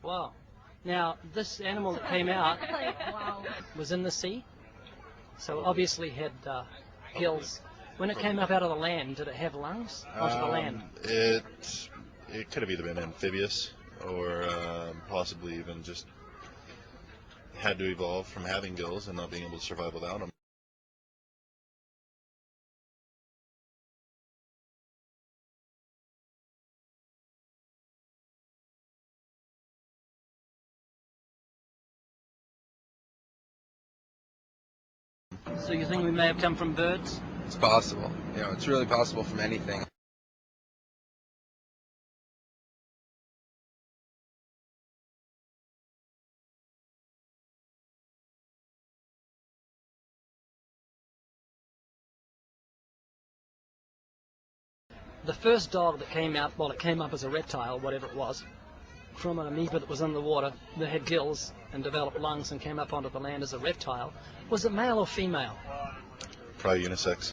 Wow. Now, this animal that came out Wow. was in the sea, so obviously had gills. When it came up out of the land, did it have lungs onto the land? It could have either been amphibious or possibly even just had to evolve from having gills and not being able to survive without them. So you think we may have come from birds? It's possible. It's really possible from anything. The first dog that came out, well, it came up as a reptile, whatever it was, from an amoeba that was in the water that had gills and developed lungs and came up onto the land as a reptile. Was it male or female? Probably unisex.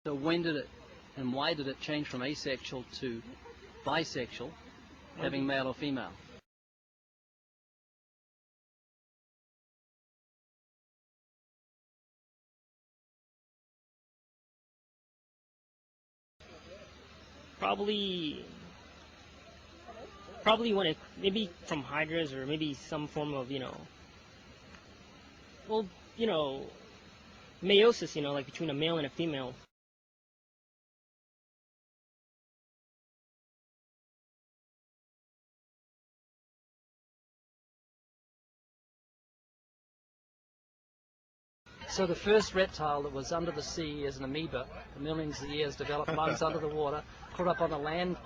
So when did it, and why did it change from asexual to bisexual, having male or female? Probably when it, maybe from hydras or maybe some form of, meiosis, like between a male and a female. So the first reptile that was under the sea as an amoeba, for millions of years, developed lungs under the water, put up on the land,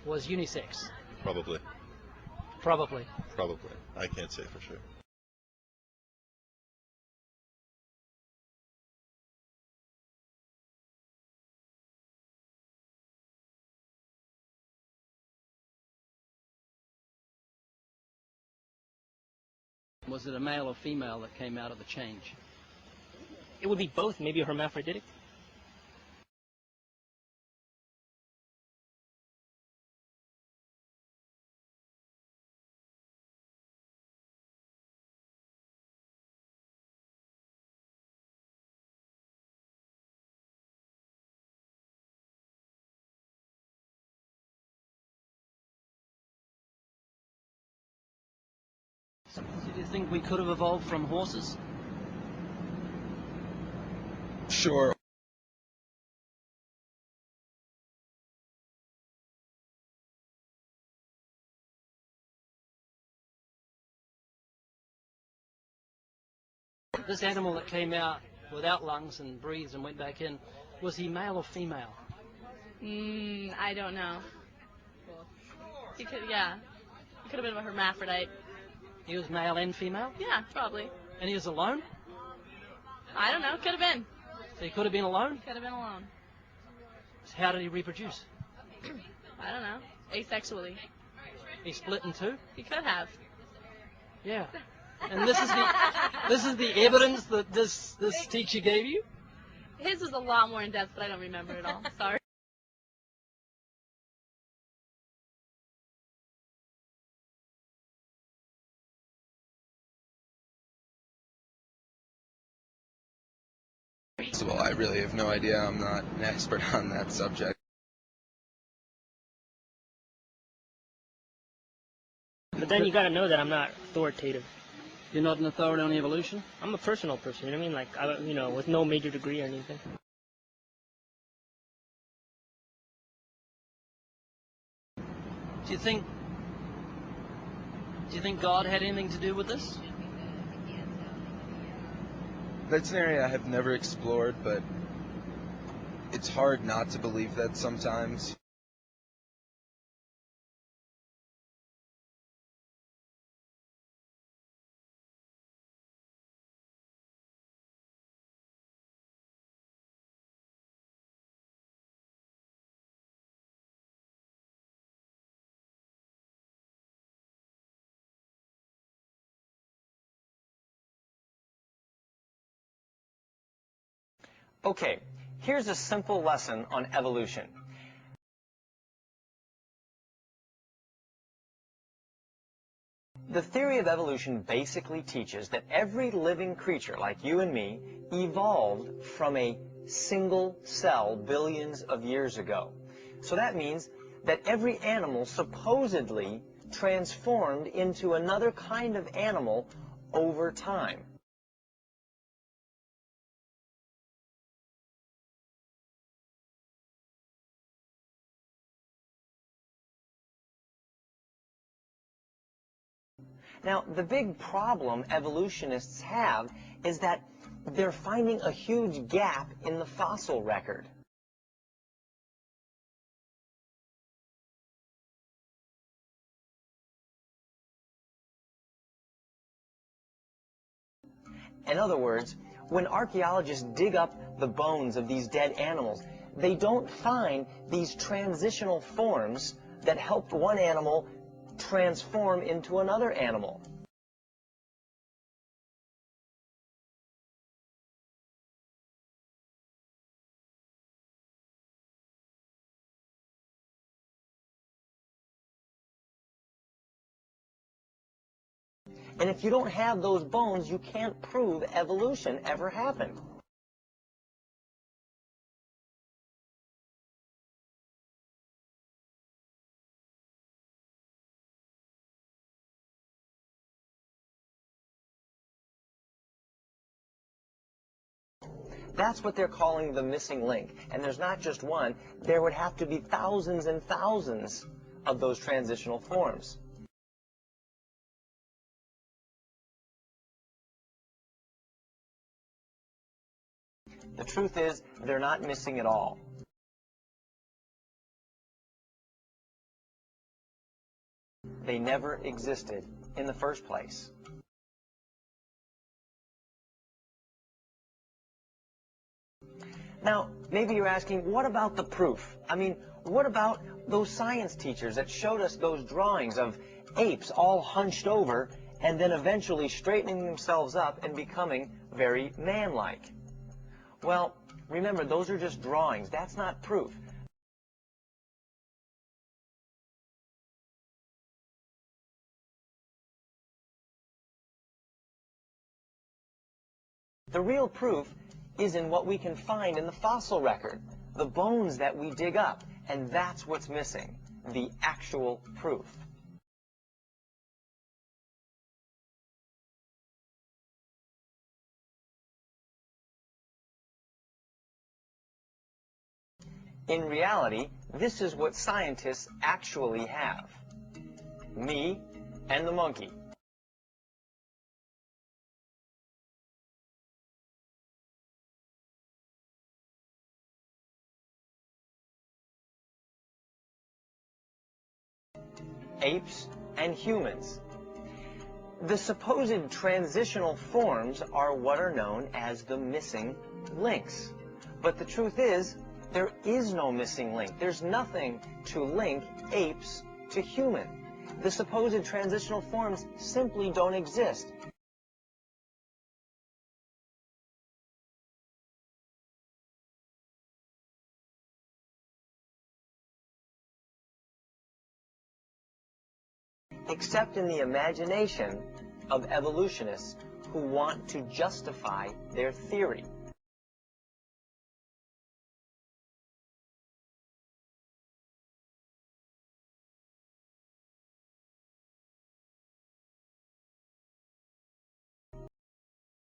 was unisex? Probably. Probably. Probably. I can't say for sure. Was it a male or female that came out of the change? It would be both, maybe a hermaphroditic. So do you think we could have evolved from horses? Sure. This animal that came out without lungs and breathed and went back in, was he male or female? I don't know. He could, yeah. He could have been a hermaphrodite. He was male and female? Yeah, probably. And he was alone? I don't know. Could have been. So he could have been alone? Could have been alone. So how did he reproduce? I don't know. Asexually. He split in two? He could have. Yeah. And this is the evidence that this teacher gave you? His was a lot more in depth, but I don't remember it all. Sorry. Well, I really have no idea. I'm not an expert on that subject. But then you gotta know that I'm not authoritative. You're not an authority on evolution? I'm a personal person, you know what I mean? Like, with no major degree or anything. Do you think God had anything to do with this? That's an area I have never explored, but it's hard not to believe that sometimes. Okay, here's a simple lesson on evolution. The theory of evolution basically teaches that every living creature, like you and me, evolved from a single cell billions of years ago. So that means that every animal supposedly transformed into another kind of animal over time. Now, the big problem evolutionists have is that they're finding a huge gap in the fossil record. In other words, when archaeologists dig up the bones of these dead animals, they don't find these transitional forms that helped one animal transform into another animal. And if you don't have those bones, you can't prove evolution ever happened. That's what they're calling the missing link. And there's not just one. There would have to be thousands and thousands of those transitional forms. The truth is, they're not missing at all. They never existed in the first place. Now, maybe you're asking, what about the proof? I mean, what about those science teachers that showed us those drawings of apes all hunched over and then eventually straightening themselves up and becoming very man-like? Well, remember, those are just drawings. That's not proof. The real proof is in what we can find in the fossil record, the bones that we dig up, and that's what's missing, the actual proof. In reality, this is what scientists actually have. Me and the monkey. Apes and humans. The supposed transitional forms are what are known as the missing links. But the truth is, there is no missing link. There's nothing to link apes to human. The supposed transitional forms simply don't exist. Except in the imagination of evolutionists who want to justify their theory.